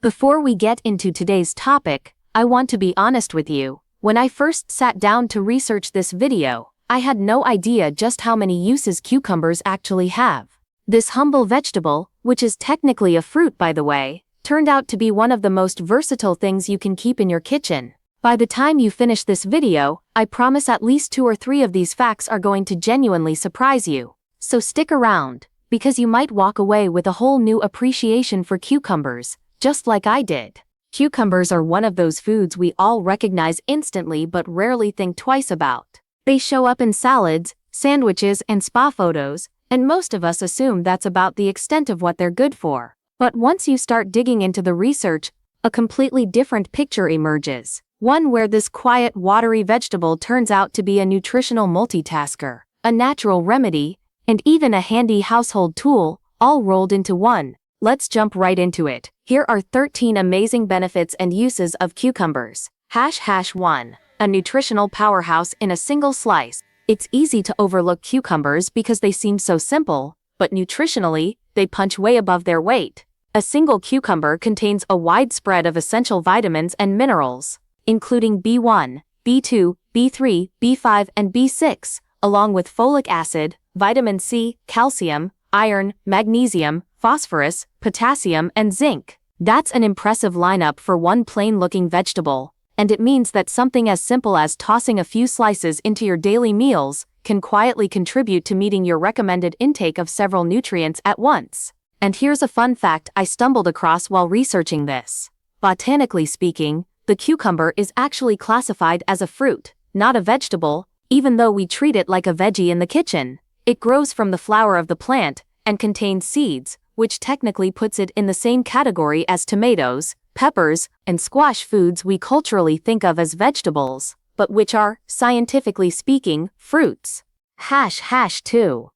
Before we get into today's topic, I want to be honest with you. When I first sat down to research this video, I had no idea just how many uses cucumbers actually have. This humble vegetable, which is technically a fruit by the way, turned out to be one of the most versatile things you can keep in your kitchen. By the time you finish this video, I promise at least 2 or 3 of these facts are going to genuinely surprise you. So stick around, because you might walk away with a whole new appreciation for cucumbers, just like I did. Cucumbers are one of those foods we all recognize instantly but rarely think twice about. They show up in salads, sandwiches, and spa photos, and most of us assume that's about the extent of what they're good for. But once you start digging into the research, a completely different picture emerges. One where this quiet, watery vegetable turns out to be a nutritional multitasker, a natural remedy, and even a handy household tool, all rolled into one. Let's jump right into it. Here are 13 amazing benefits and uses of cucumbers. 1. A nutritional powerhouse in a single slice. It's easy to overlook cucumbers because they seem so simple, but nutritionally, they punch way above their weight. A single cucumber contains a wide spread of essential vitamins and minerals, including B1, B2, B3, B5, and B6, along with folic acid, vitamin C, calcium, iron, magnesium, phosphorus, potassium, and zinc. That's an impressive lineup for one plain-looking vegetable, and it means that something as simple as tossing a few slices into your daily meals can quietly contribute to meeting your recommended intake of several nutrients at once. And here's a fun fact I stumbled across while researching this. Botanically speaking, the cucumber is actually classified as a fruit, not a vegetable, even though we treat it like a veggie in the kitchen. It grows from the flower of the plant and contains seeds, which technically puts it in the same category as tomatoes, peppers, and squash, foods we culturally think of as vegetables, but which are, scientifically speaking, fruits. 2.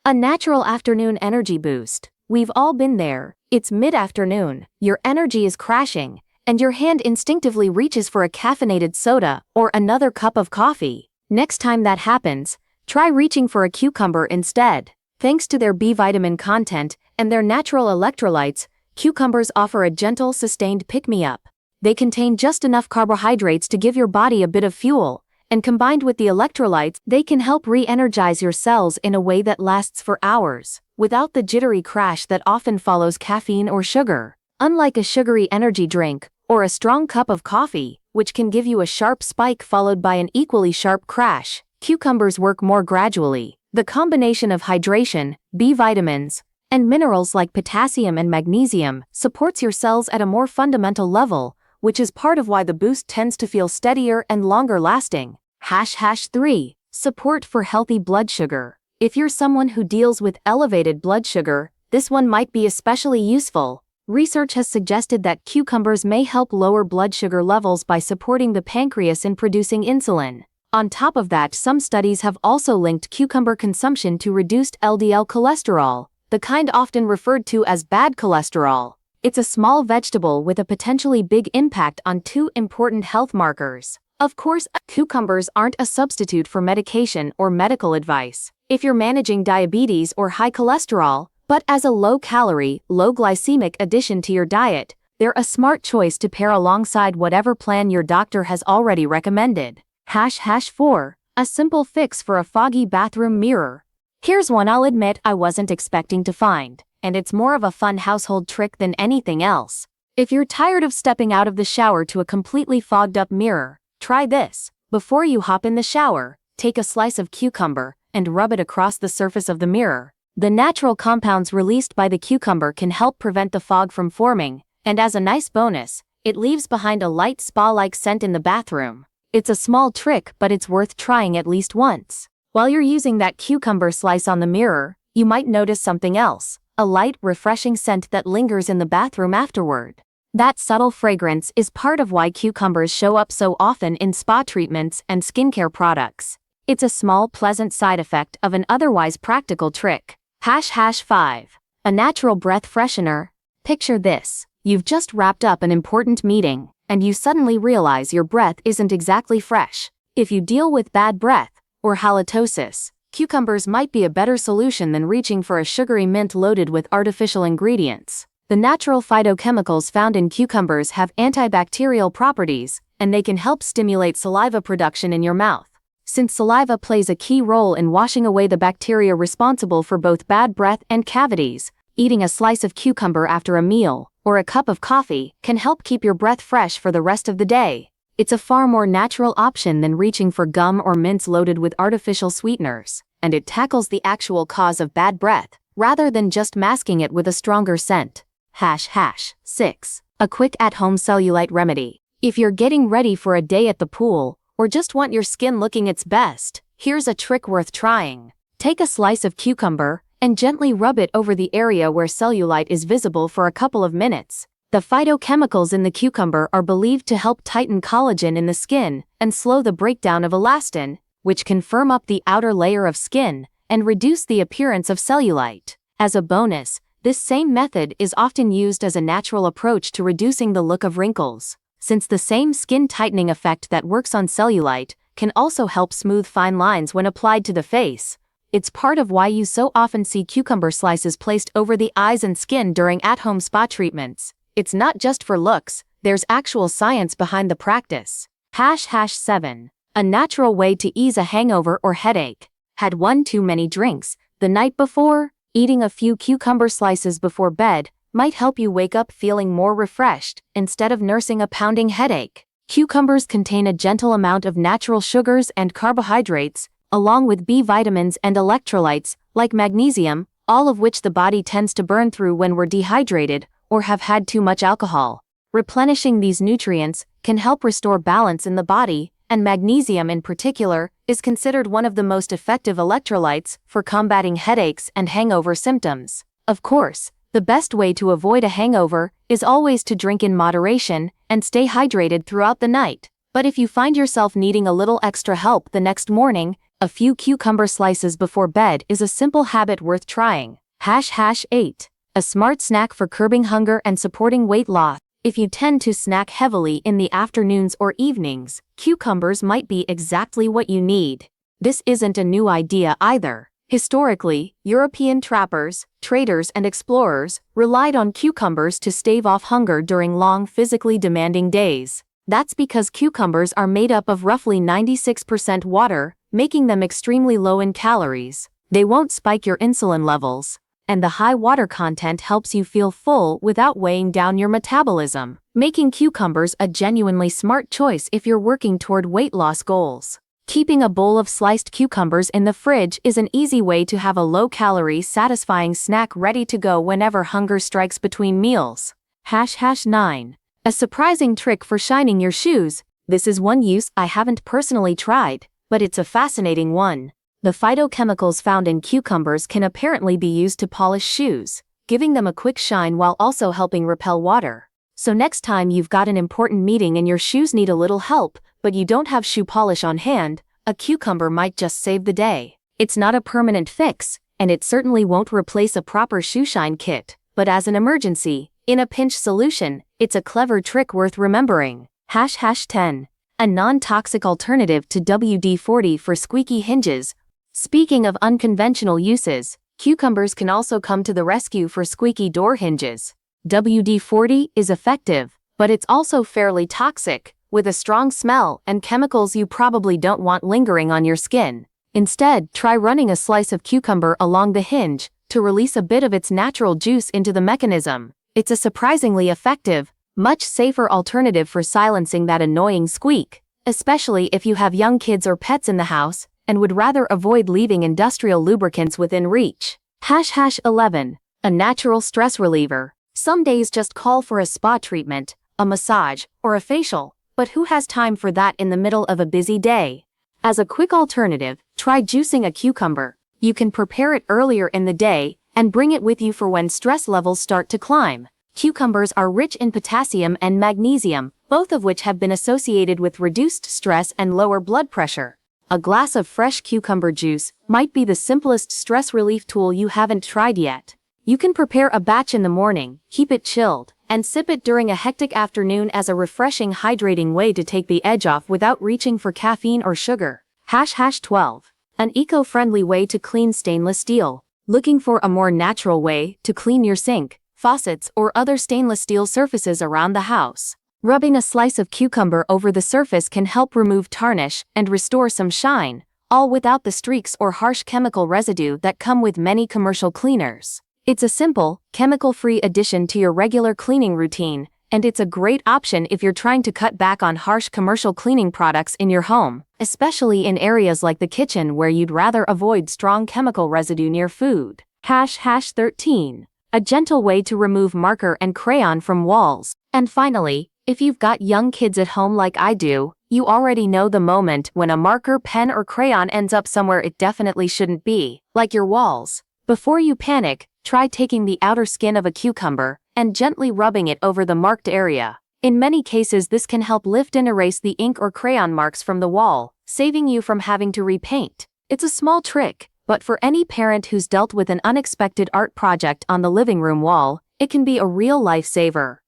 A natural afternoon energy boost. We've all been there. It's mid-afternoon, your energy is crashing, and your hand instinctively reaches for a caffeinated soda or another cup of coffee. Next time that happens, try reaching for a cucumber instead. Thanks to their B vitamin content and their natural electrolytes, cucumbers offer a gentle, sustained pick-me-up. They contain just enough carbohydrates to give your body a bit of fuel, and combined with the electrolytes, they can help re-energize your cells in a way that lasts for hours, without the jittery crash that often follows caffeine or sugar. Unlike a sugary energy drink, or a strong cup of coffee, which can give you a sharp spike followed by an equally sharp crash, cucumbers work more gradually. The combination of hydration, B vitamins, and minerals like potassium and magnesium supports your cells at a more fundamental level, which is part of why the boost tends to feel steadier and longer lasting. 3. Support for healthy blood sugar. If you're someone who deals with elevated blood sugar, this one might be especially useful. Research has suggested that cucumbers may help lower blood sugar levels by supporting the pancreas in producing insulin. On top of that, some studies have also linked cucumber consumption to reduced LDL cholesterol, the kind often referred to as bad cholesterol. It's a small vegetable with a potentially big impact on 2 important health markers. Of course, cucumbers aren't a substitute for medication or medical advice if you're managing diabetes or high cholesterol, but as a low-calorie, low-glycemic addition to your diet, they're a smart choice to pair alongside whatever plan your doctor has already recommended. 4. A simple fix for a foggy bathroom mirror. Here's one I'll admit I wasn't expecting to find, and it's more of a fun household trick than anything else. If you're tired of stepping out of the shower to a completely fogged up mirror, try this. Before you hop in the shower, take a slice of cucumber and rub it across the surface of the mirror. The natural compounds released by the cucumber can help prevent the fog from forming, and as a nice bonus, it leaves behind a light spa-like scent in the bathroom. It's a small trick, but it's worth trying at least once. While you're using that cucumber slice on the mirror, you might notice something else, a light, refreshing scent that lingers in the bathroom afterward. That subtle fragrance is part of why cucumbers show up so often in spa treatments and skincare products. It's a small, pleasant side effect of an otherwise practical trick. 5. A natural breath freshener. Picture this. You've just wrapped up an important meeting, and you suddenly realize your breath isn't exactly fresh. If you deal with bad breath, or halitosis, cucumbers might be a better solution than reaching for a sugary mint loaded with artificial ingredients. The natural phytochemicals found in cucumbers have antibacterial properties, and they can help stimulate saliva production in your mouth. Since saliva plays a key role in washing away the bacteria responsible for both bad breath and cavities, eating a slice of cucumber after a meal, or a cup of coffee, can help keep your breath fresh for the rest of the day. It's a far more natural option than reaching for gum or mints loaded with artificial sweeteners, and it tackles the actual cause of bad breath, rather than just masking it with a stronger scent. #6. A quick at-home cellulite remedy. If you're getting ready for a day at the pool, or just want your skin looking its best, here's a trick worth trying. Take a slice of cucumber, and gently rub it over the area where cellulite is visible for a couple of minutes. The phytochemicals in the cucumber are believed to help tighten collagen in the skin and slow the breakdown of elastin, which can firm up the outer layer of skin and reduce the appearance of cellulite. As a bonus, this same method is often used as a natural approach to reducing the look of wrinkles, since the same skin tightening effect that works on cellulite can also help smooth fine lines when applied to the face. It's part of why you so often see cucumber slices placed over the eyes and skin during at-home spa treatments. It's not just for looks, there's actual science behind the practice. #7. A natural way to ease a hangover or headache. Had one too many drinks the night before? Eating a few cucumber slices before bed might help you wake up feeling more refreshed instead of nursing a pounding headache. Cucumbers contain a gentle amount of natural sugars and carbohydrates, along with B vitamins and electrolytes, like magnesium, all of which the body tends to burn through when we're dehydrated or have had too much alcohol. Replenishing these nutrients can help restore balance in the body, and magnesium in particular is considered one of the most effective electrolytes for combating headaches and hangover symptoms. Of course, the best way to avoid a hangover is always to drink in moderation and stay hydrated throughout the night. But if you find yourself needing a little extra help the next morning, a few cucumber slices before bed is a simple habit worth trying. #8. A smart snack for curbing hunger and supporting weight loss. If you tend to snack heavily in the afternoons or evenings, cucumbers might be exactly what you need. This isn't a new idea either. Historically, European trappers, traders, and explorers relied on cucumbers to stave off hunger during long, physically demanding days. That's because cucumbers are made up of roughly 96% water, making them extremely low in calories. They won't spike your insulin levels, and the high water content helps you feel full without weighing down your metabolism, making cucumbers a genuinely smart choice if you're working toward weight loss goals. Keeping a bowl of sliced cucumbers in the fridge is an easy way to have a low-calorie, satisfying snack ready to go whenever hunger strikes between meals. #9. A surprising trick for shining your shoes. This is one use I haven't personally tried, but it's a fascinating one. The phytochemicals found in cucumbers can apparently be used to polish shoes, giving them a quick shine while also helping repel water. So next time you've got an important meeting and your shoes need a little help, but you don't have shoe polish on hand, a cucumber might just save the day. It's not a permanent fix, and it certainly won't replace a proper shoe shine kit, but as an emergency, in a pinch solution, it's a clever trick worth remembering. #10. A non-toxic alternative to WD-40 for squeaky hinges. Speaking of unconventional uses, cucumbers can also come to the rescue for squeaky door hinges. WD-40 is effective, but it's also fairly toxic, with a strong smell and chemicals you probably don't want lingering on your skin. Instead, try running a slice of cucumber along the hinge to release a bit of its natural juice into the mechanism. It's a surprisingly effective, much safer alternative for silencing that annoying squeak, especially if you have young kids or pets in the house and would rather avoid leaving industrial lubricants within reach. #11. A natural stress reliever. Some days just call for a spa treatment, a massage, or a facial, but who has time for that in the middle of a busy day? As a quick alternative, try juicing a cucumber. You can prepare it earlier in the day and bring it with you for when stress levels start to climb. Cucumbers are rich in potassium and magnesium, both of which have been associated with reduced stress and lower blood pressure. A glass of fresh cucumber juice might be the simplest stress relief tool you haven't tried yet. You can prepare a batch in the morning, keep it chilled, and sip it during a hectic afternoon as a refreshing, hydrating way to take the edge off without reaching for caffeine or sugar. #12. An eco-friendly way to clean stainless steel. Looking for a more natural way to clean your sink, faucets, or other stainless steel surfaces around the house. Rubbing a slice of cucumber over the surface can help remove tarnish and restore some shine, all without the streaks or harsh chemical residue that come with many commercial cleaners. It's a simple, chemical-free addition to your regular cleaning routine, and it's a great option if you're trying to cut back on harsh commercial cleaning products in your home, especially in areas like the kitchen where you'd rather avoid strong chemical residue near food. #13. A gentle way to remove marker and crayon from walls. And finally, if you've got young kids at home like I do, you already know the moment when a marker, pen, or crayon ends up somewhere it definitely shouldn't be, like your walls. Before you panic, try taking the outer skin of a cucumber and gently rubbing it over the marked area. In many cases, this can help lift and erase the ink or crayon marks from the wall, saving you from having to repaint. It's a small trick, but for any parent who's dealt with an unexpected art project on the living room wall, it can be a real lifesaver.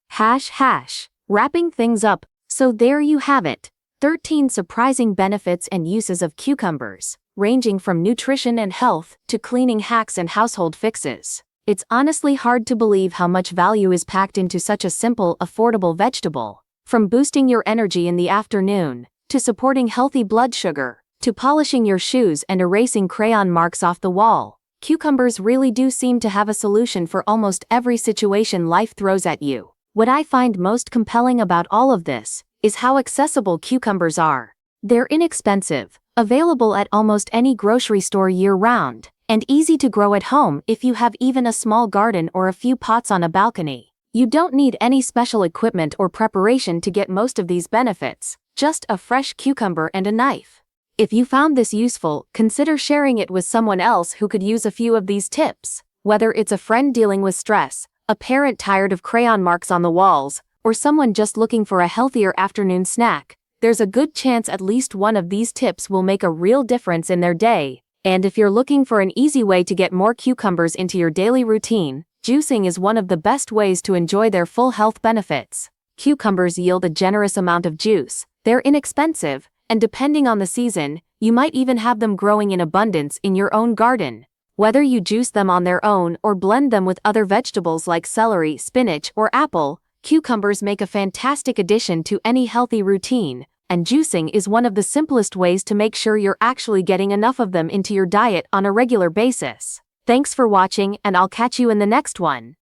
Wrapping things up. So there you have it. 13 surprising benefits and uses of cucumbers, ranging from nutrition and health to cleaning hacks and household fixes. It's honestly hard to believe how much value is packed into such a simple, affordable vegetable. From boosting your energy in the afternoon, to supporting healthy blood sugar, to polishing your shoes and erasing crayon marks off the wall, cucumbers really do seem to have a solution for almost every situation life throws at you. What I find most compelling about all of this is how accessible cucumbers are. They're inexpensive, available at almost any grocery store year-round, and easy to grow at home if you have even a small garden or a few pots on a balcony. You don't need any special equipment or preparation to get most of these benefits, just a fresh cucumber and a knife. If you found this useful, consider sharing it with someone else who could use a few of these tips. Whether it's a friend dealing with stress, a parent tired of crayon marks on the walls, or someone just looking for a healthier afternoon snack, there's a good chance at least one of these tips will make a real difference in their day. And if you're looking for an easy way to get more cucumbers into your daily routine, juicing is one of the best ways to enjoy their full health benefits. Cucumbers yield a generous amount of juice, they're inexpensive, and depending on the season, you might even have them growing in abundance in your own garden. Whether you juice them on their own or blend them with other vegetables like celery, spinach, or apple, cucumbers make a fantastic addition to any healthy routine, and juicing is one of the simplest ways to make sure you're actually getting enough of them into your diet on a regular basis. Thanks for watching, and I'll catch you in the next one.